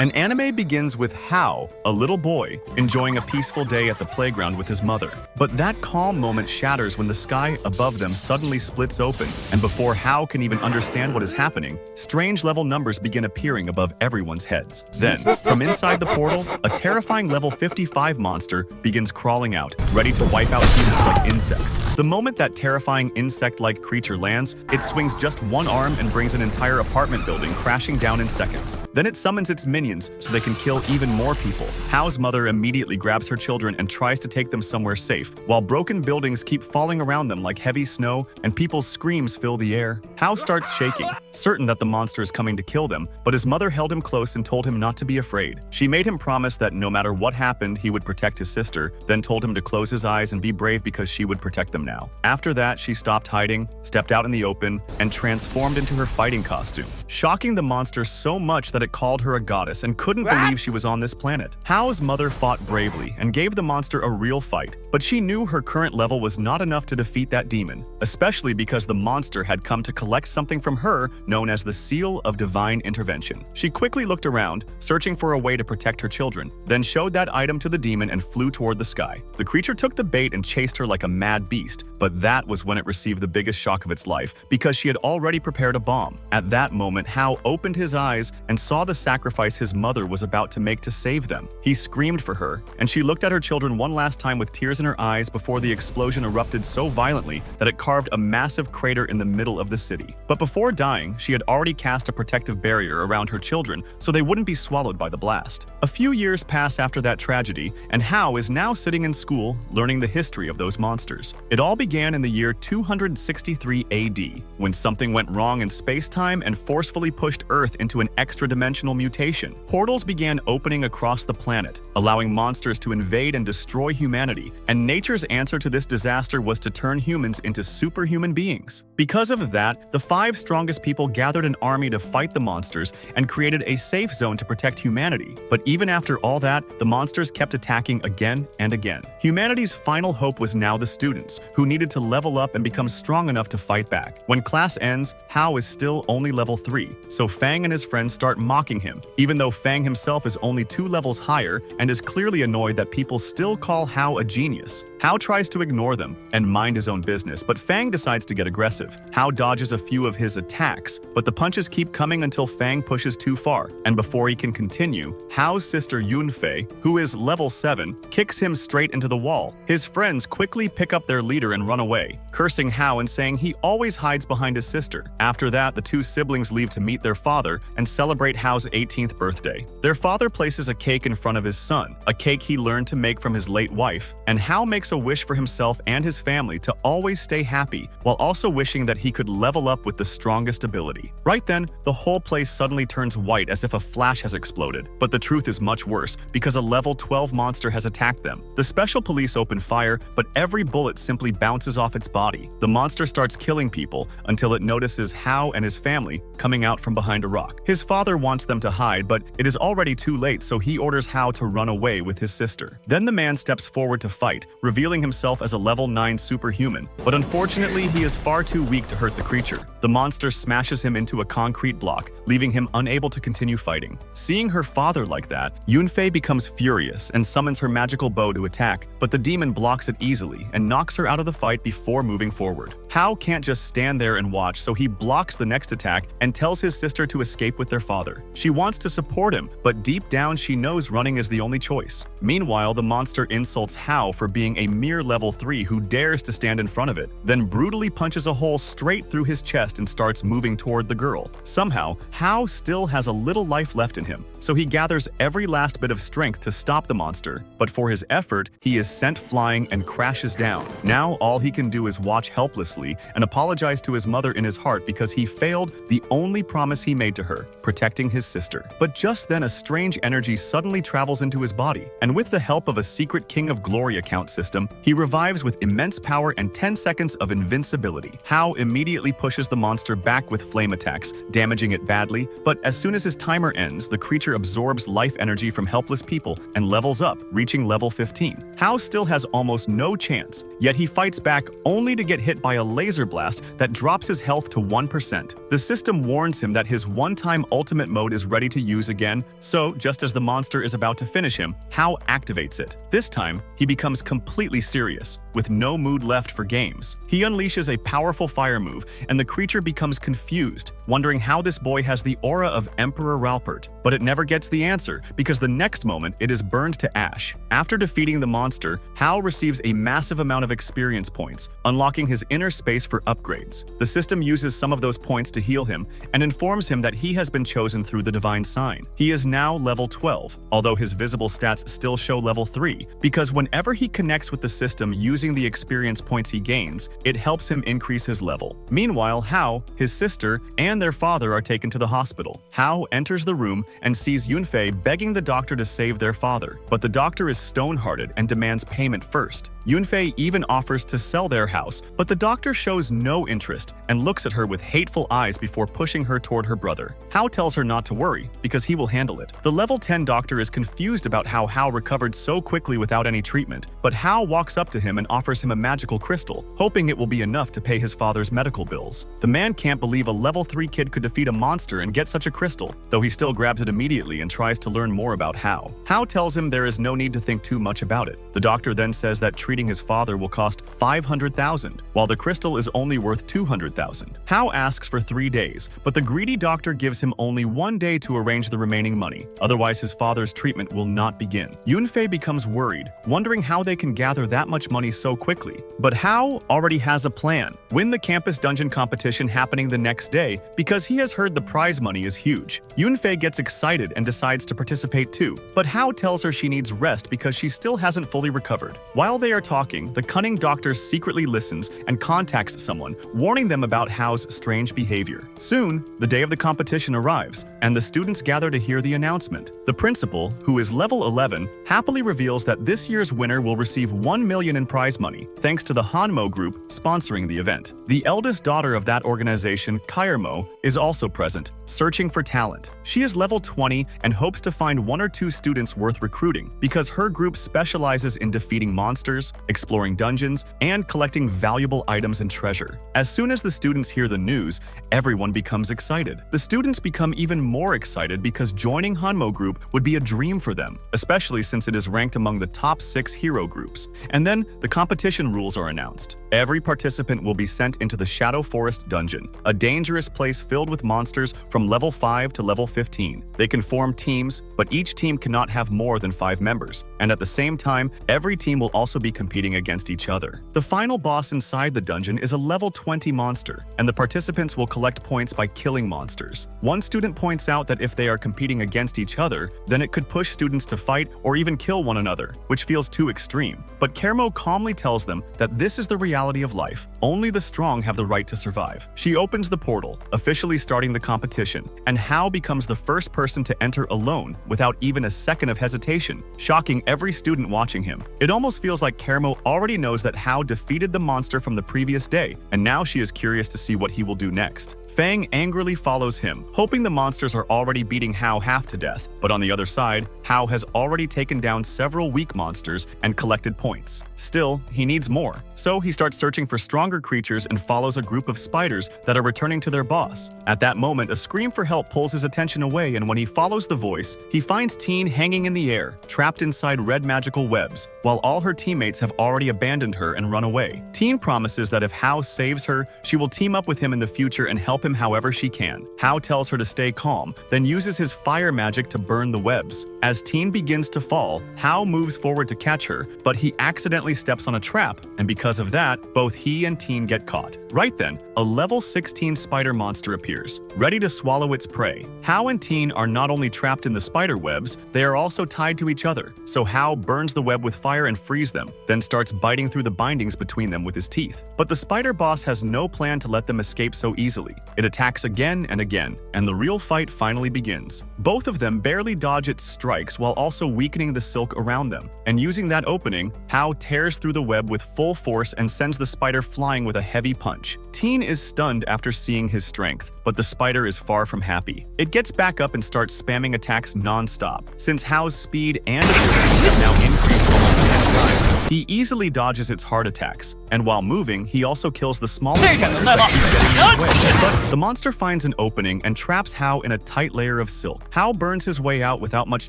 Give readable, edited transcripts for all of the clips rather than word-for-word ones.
An anime begins with Hao, a little boy, enjoying a peaceful day at the playground with his mother. But that calm moment shatters when the sky above them suddenly splits open, and before Hao can even understand what is happening, strange level numbers begin appearing above everyone's heads. Then, from inside the portal, a terrifying level 55 monster begins crawling out, ready to wipe out humans like insects. The moment that terrifying insect-like creature lands, it swings just one arm and brings an entire apartment building crashing down in seconds. Then it summons its minions so they can kill even more people. Hao's mother immediately grabs her children and tries to take them somewhere safe, while broken buildings keep falling around them like heavy snow and people's screams fill the air. Hao starts shaking, certain that the monster is coming to kill them, but his mother held him close and told him not to be afraid. She made him promise that no matter what happened, he would protect his sister, then told him to close his eyes and be brave because she would protect them now. After that, she stopped hiding, stepped out in the open, and transformed into her fighting costume, shocking the monster so much that it called her a goddess and couldn't believe she was on this planet. Hao's mother fought bravely and gave the monster a real fight, but she knew her current level was not enough to defeat that demon, especially because the monster had come to collect something from her known as the Seal of Divine Intervention. She quickly looked around, searching for a way to protect her children, then showed that item to the demon and flew toward the sky. The creature took the bait and chased her like a mad beast, but that was when it received the biggest shock of its life, because she had already prepared a bomb. At that moment, Hao opened his eyes and saw the sacrifice his mother was about to make to save them. He screamed for her, and she looked at her children one last time with tears in her eyes before the explosion erupted so violently that it carved a massive crater in the middle of the city. But before dying, she had already cast a protective barrier around her children so they wouldn't be swallowed by the blast. A few years pass after that tragedy, and Hao is now sitting in school learning the history of those monsters. It all began in the year 263 AD, when something went wrong in space-time and forcefully pushed Earth into an extra-dimensional mutation. Portals began opening across the planet, allowing monsters to invade and destroy humanity, and nature's answer to this disaster was to turn humans into superhuman beings. Because of that, the 5 strongest people gathered an army to fight the monsters and created a safe zone to protect humanity. But even after all that, the monsters kept attacking again and again. Humanity's final hope was now the students, who needed to level up and become strong enough to fight back. When class ends, Hao is still only level 3, so Fang and his friends start mocking him, even though Fang himself is only 2 levels higher and is clearly annoyed that people still call Hao a genius. Hao tries to ignore them and mind his own business, but Fang decides to get aggressive. Hao dodges a few of his attacks, but the punches keep coming until Fang pushes too far, and before he can continue, Hao's sister Yunfei, who is level 7, kicks him straight into the wall. His friends quickly pick up their leader and run away, cursing Hao and saying he always hides behind his sister. After that, the 2 siblings leave to meet their father and celebrate Hao's 18th birthday. Their father places a cake in front of his son, a cake he learned to make from his late wife, and Hao makes a wish for himself and his family to always stay happy, while also wishing that he could level up with the strongest ability. Right then, the whole place suddenly turns white as if a flash has exploded. But the truth is much worse, because a level 12 monster has attacked them. The special police open fire, but every bullet simply bounces off its body. The monster starts killing people until it notices Hao and his family coming out from behind a rock. His father wants them to hide, but it is already too late, so he orders Hao to run away with his sister. Then the man steps forward to fight, revealing himself as a level 9 superhuman, but unfortunately he is far too weak to hurt the creature. The monster smashes him into a concrete block, leaving him unable to continue fighting. Seeing her father like that, Yunfei becomes furious and summons her magical bow to attack, but the demon blocks it easily and knocks her out of the fight before moving forward. Hao can't just stand there and watch, so he blocks the next attack and tells his sister to escape with their father. She wants to support him, but deep down she knows running is the only choice. Meanwhile, the monster insults Hao for being a mere level 3 who dares to stand in front of it, then brutally punches a hole straight through his chest and starts moving toward the girl. Somehow, Hao still has a little life left in him, so he gathers every last bit of strength to stop the monster, but for his effort, he is sent flying and crashes down. Now all he can do is watch helplessly and apologize to his mother in his heart because he failed the only promise he made to her, protecting his sister. But just then a strange energy suddenly travels into his body, and with the help of a secret King of Glory account system, he revives with immense power and 10 seconds of invincibility. Hao immediately pushes the monster back with flame attacks, damaging it badly, but as soon as his timer ends, the creature absorbs life energy from helpless people and levels up, reaching level 15. Hao still has almost no chance, yet he fights back only to get hit by a laser blast that drops his health to 1%. The system warns him that his one-time ultimate mode is ready to use again, so just as the monster is about to finish him, Hao activates it. This time, he becomes completely serious, with no mood left for games. He unleashes a powerful fire move, and the creature becomes confused, wondering how this boy has the aura of Emperor Ralpert. But it never gets the answer, because the next moment it is burned to ash. After defeating the monster, Hao receives a massive amount of experience points, unlocking his inner space for upgrades. The system uses some of those points to heal him, and informs him that he has been chosen through the divine sign. He is now level 12, although his visible stats still show level 3, because whenever he connects with the system using the experience points he gains, it helps him increase his level. Meanwhile, Hao, his sister, and their father are taken to the hospital. Hao enters the room and sees Yunfei begging the doctor to save their father, but the doctor is stone-hearted and demands payment first. Yunfei even offers to sell their house, but the doctor shows no interest and looks at her with hateful eyes before pushing her toward her brother. Hao tells her not to worry, because he will handle it. The level 10 doctor is confused about how Hao recovered so quickly without any treatment, but Hao walks up to him and offers him a magical crystal, hoping it will be enough to pay his father's medical bills. The man can't believe a level 3 kid could defeat a monster and get such a crystal, though he still grabs it immediately and tries to learn more about Hao. Hao tells him there is no need to think too much about it. The doctor then says that treating his father will cost 500,000, while the crystal is only worth 200,000. Hao asks for 3 days, but the greedy doctor gives him only 1 day to arrange the remaining money, otherwise his father's treatment will not begin. Yunfei becomes worried, wondering how they can gather that much money so quickly. But Hao already has a plan: win the campus dungeon competition happening the next day, because he has heard the prize money is huge. Yunfei gets excited and decides to participate too, but Hao tells her she needs rest because she still hasn't fully recovered. While they are talking, the cunning doctor secretly listens and contacts someone, warning them about Hao's strange behavior. Soon, the day of the competition arrives, and the students gather to hear the announcement. The principal, who is level 11, happily reveals that this year's winner will receive 1 million in prize money, thanks to the Hanmo group sponsoring the event. The eldest daughter of that organization, Kairmo, is also present, searching for talent. She is level 20 and hopes to find 1 or 2 students worth recruiting, because her group specializes in defeating monsters, exploring dungeons, and collecting valuable items and treasure. As soon as the students hear the news, everyone becomes excited. The students become even more excited because joining Hanmo group would be a dream for them, especially since it is ranked among the top 6 hero groups. And then the competition rules are announced. Every participant will be sent into the Shadow Forest dungeon, a dangerous place filled with monsters from level 5 to level 15. They can form teams, but each team cannot have more than 5 members, and at the same time, every team will also be competing against each other. The final boss inside the dungeon is a level 20 monster, and the participants will collect points by killing monsters. One student points out that if they are competing against each other, then it could push students to fight or even kill one another, which feels too extreme. But Kermo calmly tells them that this is the reality of life. Only the strong have the right to survive. She opens the portal, officially starting the competition, and Hao becomes the first person to enter alone without even a second of hesitation, shocking every student watching him. It almost feels like Kermo already knows that Hao defeated the monster from the previous day, and now she is curious to see what he will do next. Fang angrily follows him, hoping the monsters are already beating Hao half to death. But on the other side, Hao has already taken down several weak monsters and collected points. Still, he needs more, so he starts searching for stronger creatures and follows a group of spiders that are returning to their boss. At that moment, a scream for help pulls his attention away, and when he follows the voice, he finds Teen hanging in the air, trapped inside red magical webs, while all her teammates have already abandoned her and run away. Teen promises that if Hao saves her, she will team up with him in the future and help him however she can. Hao tells her to stay calm, then uses his fire magic to burn the webs. As Teen begins to fall, Hao moves forward to catch her, but he accidentally steps on a trap, and because of that, both he and Teen get caught. Right then, a level 16 spider monster appears, ready to swallow its prey. Hao and Teen are not only trapped in the spider webs, they are also tied to each other, so Hao burns the web with fire and frees them, then starts biting through the bindings between them with his teeth. But the spider boss has no plan to let them escape so easily. It attacks again and again, and the real fight finally begins. Both of them barely dodge its strikes while also weakening the silk around them. And using that opening, Hao tears through the web with full force and sends the spider flying with a heavy punch. Teen is stunned after seeing his strength, but the spider is far from happy. It gets back up and starts spamming attacks non-stop. Since Hao's speed and agility have now increased almost 10 times, he easily dodges its hard attacks, and while moving, he also kills the smaller spiders that keep getting in his way. But the monster finds an opening and traps Hao in a tight layer of silk. Hao burns his way out without much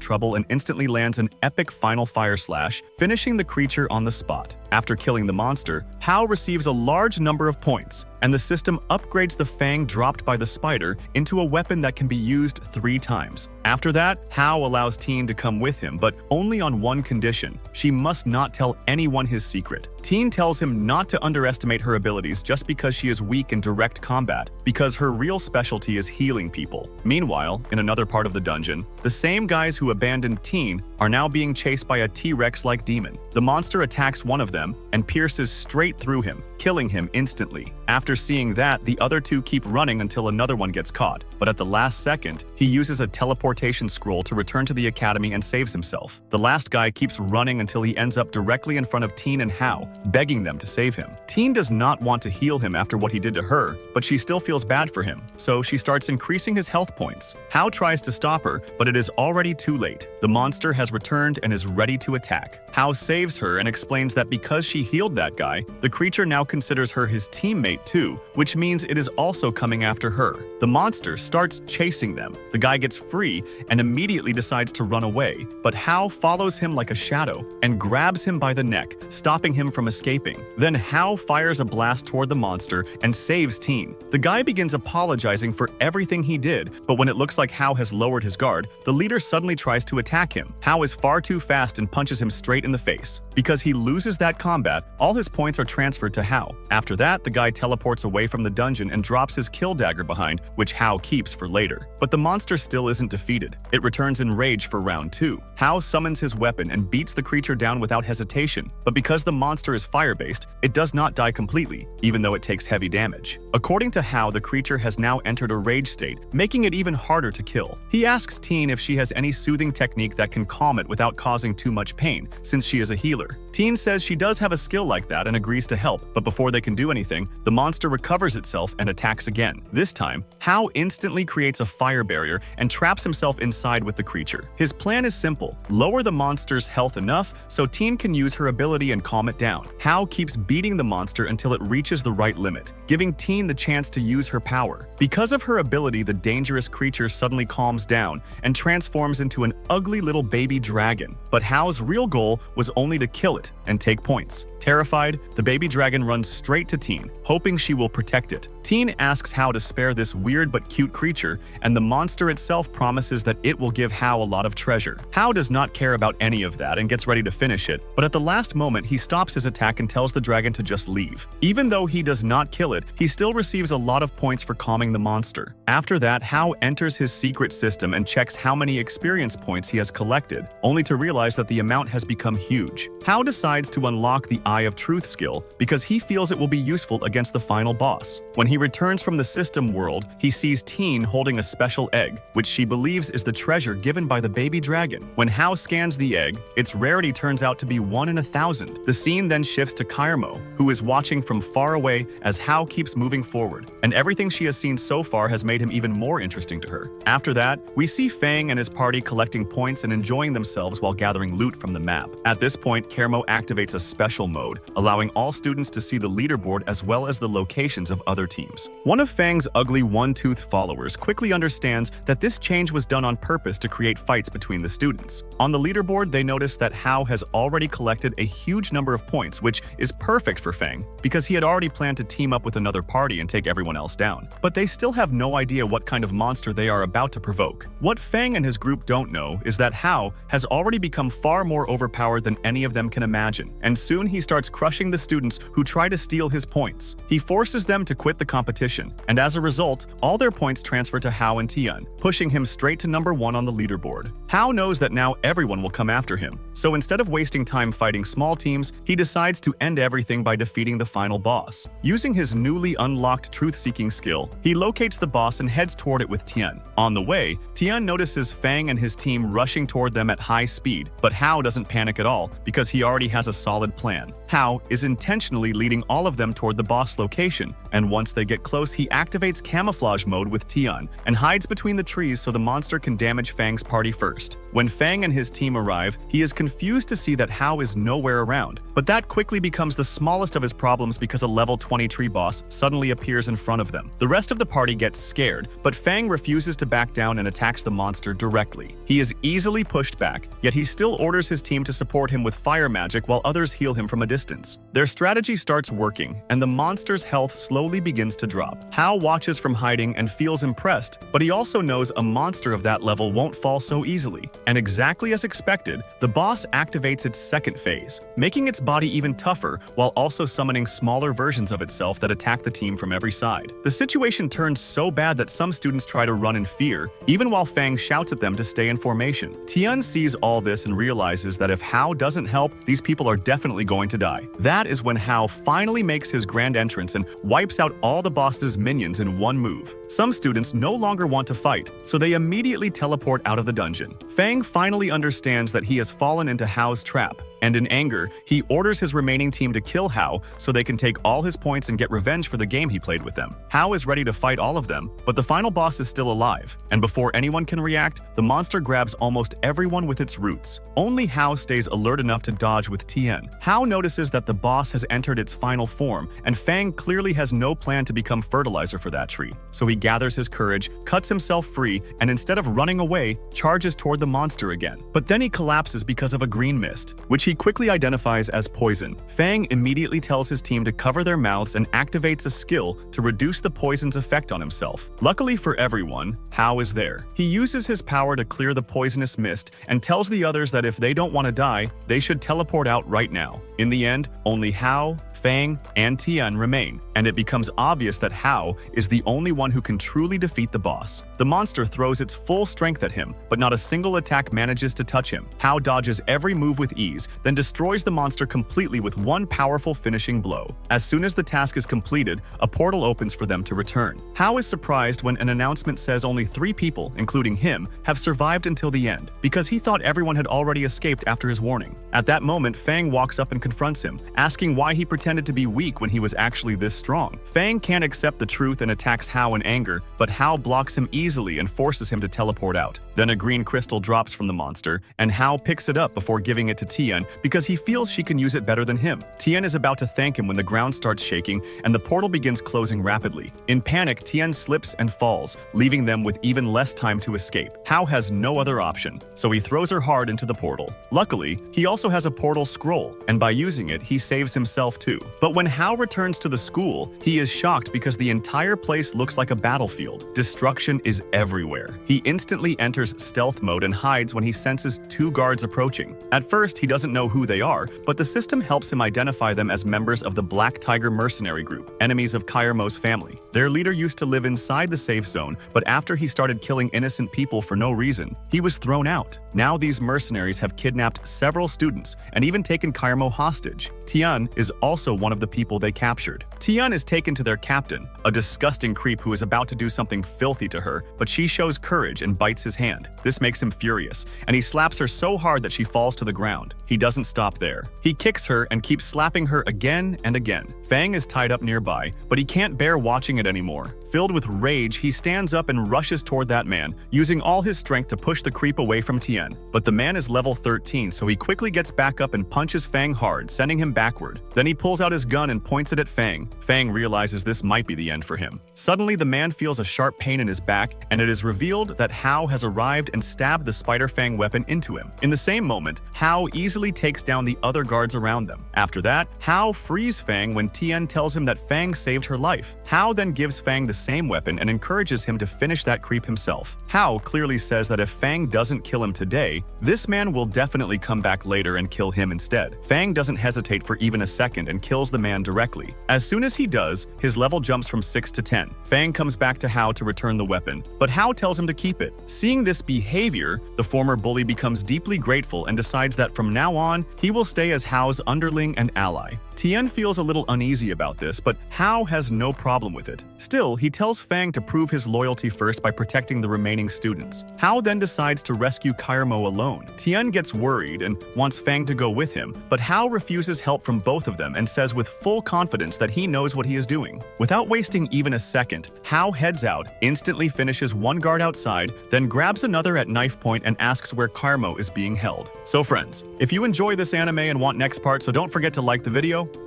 trouble and instantly lands an epic final fire slash, finishing the creature on the spot. After killing the monster, Hao receives a large number of points, and the system upgrades the fang dropped by the spider into a weapon that can be used 3 times. After that, Hao allows Teen to come with him, but only on one condition. She must not tell anyone his secret. Teen tells him not to underestimate her abilities just because she is weak in direct combat, because her real specialty is healing people. Meanwhile, in another part of the dungeon, the same guys who abandoned Teen are now being chased by a T-Rex-like demon. The monster attacks one of them and pierces straight through him, killing him instantly. After seeing that, the other two keep running until another one gets caught, but at the last second, he uses a teleportation scroll to return to the academy and saves himself. The last guy keeps running until he ends up directly in front of Teen and Hao, begging them to save him. Teen does not want to heal him after what he did to her, but she still feels bad for him, so she starts increasing his health points. Hao tries to stop her, but it is already too late. The monster has returned and is ready to attack. Hao saves her and explains that because she healed that guy, the creature now considers her his teammate too, which means it is also coming after her. The monster starts chasing them. The guy gets free and immediately decides to run away, but Hao follows him like a shadow and grabs him by the neck, stopping him from escaping. Then Hao fires a blast toward the monster and saves Teen. The guy begins apologizing for everything he did, but when it looks like Hao has lowered his guard, the leader suddenly tries to attack him. Hao is far too fast and punches him straight in the face. Because he loses that combat, all his points are transferred to Hao. After that, the guy teleports away from the dungeon and drops his kill dagger behind, which Hao keeps for later. But the monster still isn't defeated. It returns in rage for round 2. Hao summons his weapon and beats the creature down without hesitation, but because the monster is fire-based, it does not die completely, even though it takes heavy damage. According to Hao, the creature has now entered a rage state, making it even harder to kill. He asks Teen if she has any soothing technique that can calm it without causing too much pain, since she is a healer. Teen says she does have a skill like that and agrees to help, but before they can do anything, the monster recovers itself and attacks again. This time, Hao instantly creates a fire barrier and traps himself inside with the creature. His plan is simple: lower the monster's health enough so Teen can use her ability and calm it down. Hao keeps beating the monster until it reaches the right limit, giving Teen the chance to use her power. Because of her ability, the dangerous creature suddenly calms down and transforms into an ugly little baby dragon. But Hao's real goal was only to kill it and take points. Terrified, the baby dragon runs straight to Teen, hoping she will protect it. Teen asks Hao to spare this weird but cute creature, and the monster itself promises that it will give Hao a lot of treasure. Hao does not care about any of that and gets ready to finish it, but at the last moment he stops his attack and tells the dragon to just leave. Even though he does not kill it, he still receives a lot of points for calming the monster. After that, Hao enters his secret system and checks how many experience points he has collected, only to realize that the amount has become huge. Hao decides to unlock the Eye of Truth skill because he feels it will be useful against the final boss. When he returns from the system world, he sees Teen holding a special egg, which she believes is the treasure given by the baby dragon. When Hao scans the egg, its rarity turns out to be 1 in 1,000. The scene then shifts to Kairmo, who is watching from far away as Hao keeps moving forward, and everything she has seen so far has made him even more interesting to her. After that, we see Fang and his party collecting points and enjoying themselves while gathering loot from the map. At this point, Kairmo activates a special mode, allowing all students to see the leaderboard as well as the locations of other teams. One of Fang's ugly one-toothed followers quickly understands that this change was done on purpose to create fights between the students. On the leaderboard, they notice that Hao has already collected a huge number of points, which is perfect for Fang, because he had already planned to team up with another party and take everyone else down. But they still have no idea what kind of monster they are about to provoke. What Fang and his group don't know is that Hao has already become far more overpowered than any of them can imagine, and soon he starts crushing the students who try to steal his points. He forces them to quit the competition, and as a result, all their points transfer to Hao and Tian, pushing him straight to number 1 on the leaderboard. Hao knows that now everyone will come after him, so instead of wasting time fighting small teams, he decides to end everything by defeating the final boss. Using his newly unlocked truth-seeking skill, he locates the boss and heads toward it with Tian. On the way, Tian notices Fang and his team rushing toward them at high speed, but Hao doesn't panic at all because he already has a solid plan. Hao is intentionally leading all of them toward the boss location, and once they get close, he activates camouflage mode with Tian and hides between the trees so the monster can damage Fang's party first. When Fang and his team arrive, he is confused to see that Hao is nowhere around, but that quickly becomes the smallest of his problems because a level 20 tree boss suddenly appears in front of them. The rest of the party gets scared, but Fang refuses to back down and attacks the monster directly. He is easily pushed back, yet he still orders his team to support him with fire magic while others heal him from a distance. Their strategy starts working, and the monster's health slowly begins to drop. Hao watches from hiding and feels impressed, but he also knows a monster of that level won't fall so easily. And exactly as expected, the boss activates its second phase, making its body even tougher while also summoning smaller versions of itself that attack the team from every side. The situation turns so bad that some students try to run in fear, even while Fang shouts at them to stay in formation. Tian sees all this and realizes that if Hao doesn't help, these people are definitely going to die. That is when Hao finally makes his grand entrance and wipes out all the boss's minions in one move. Some students no longer want to fight, so they immediately teleport out of the dungeon. Fang finally understands that he has fallen into Hao's trap, and in anger, he orders his remaining team to kill Hao so they can take all his points and get revenge for the game he played with them. Hao is ready to fight all of them, but the final boss is still alive, and before anyone can react, the monster grabs almost everyone with its roots. Only Hao stays alert enough to dodge with Tian. Hao notices that the boss has entered its final form, and Fang clearly has no plan to become fertilizer for that tree. So he gathers his courage, cuts himself free, and instead of running away, charges toward the monster again. But then he collapses because of a green mist, which he quickly identifies as poison. Fang immediately tells his team to cover their mouths and activates a skill to reduce the poison's effect on himself. Luckily for everyone, Hao is there. He uses his power to clear the poisonous mist and tells the others that if they don't want to die, they should teleport out right now. In the end, only Hao, Fang, and Tian remain, and it becomes obvious that Hao is the only one who can truly defeat the boss. The monster throws its full strength at him, but not a single attack manages to touch him. Hao dodges every move with ease, then destroys the monster completely with one powerful finishing blow. As soon as the task is completed, a portal opens for them to return. Hao is surprised when an announcement says only 3 people, including him, have survived until the end, because he thought everyone had already escaped after his warning. At that moment, Fang walks up and confronts him, asking why he pretended to be weak when he was actually this strong. Fang can't accept the truth and attacks Hao in anger, but Hao blocks him easily and forces him to teleport out. Then a green crystal drops from the monster, and Hao picks it up before giving it to Tian because he feels she can use it better than him. Tian is about to thank him when the ground starts shaking and the portal begins closing rapidly. In panic, Tian slips and falls, leaving them with even less time to escape. Hao has no other option, so he throws her hard into the portal. Luckily, he also has a portal scroll, and by using it, he saves himself too. But when Hao returns to the school, he is shocked because the entire place looks like a battlefield. Destruction is everywhere. He instantly enters stealth mode and hides when he senses 2 guards approaching. At first, he doesn't know who they are, but the system helps him identify them as members of the Black Tiger Mercenary group, enemies of Kairmo's family. Their leader used to live inside the safe zone, but after he started killing innocent people for no reason, he was thrown out. Now these mercenaries have kidnapped several students and even taken Kairmo hostage. Tian is also one of the people they captured. Tian is taken to their captain, a disgusting creep who is about to do something filthy to her, but she shows courage and bites his hand. This makes him furious, and he slaps her so hard that she falls to the ground. He doesn't stop there. He kicks her and keeps slapping her again and again. Fang is tied up nearby, but he can't bear watching it anymore. Filled with rage, he stands up and rushes toward that man, using all his strength to push the creep away from Tian. But the man is level 13, so he quickly gets back up and punches Fang hard, sending him backward. Then he pulls out his gun and points it at Fang. Fang realizes this might be the end for him. Suddenly, the man feels a sharp pain in his back, and it is revealed that Hao has arrived and stabbed the Spider Fang weapon into him. In the same moment, Hao easily takes down the other guards around them. After that, Hao frees Fang when Tian tells him that Fang saved her life. Hao then gives Fang the same weapon and encourages him to finish that creep himself. Hao clearly says that if Fang doesn't kill him today, this man will definitely come back later and kill him instead. Fang doesn't hesitate for even a second and kills the man directly. As soon as he does, his level jumps from 6 to 10. Fang comes back to Hao to return the weapon, but Hao tells him to keep it. Seeing this behavior, the former bully becomes deeply grateful and decides that from now on, he will stay as Hao's underling and ally. Tian feels a little uneasy about this, but Hao has no problem with it. Still, he tells Fang to prove his loyalty first by protecting the remaining students. Hao then decides to rescue Kairamo alone. Tian gets worried and wants Fang to go with him, but Hao refuses help from both of them and says with full confidence that he knows what he is doing. Without wasting even a second, Hao heads out, instantly finishes one guard outside, then grabs another at knife point and asks where Kairamo is being held. So friends, if you enjoy this anime and want next part, so don't forget to like the video,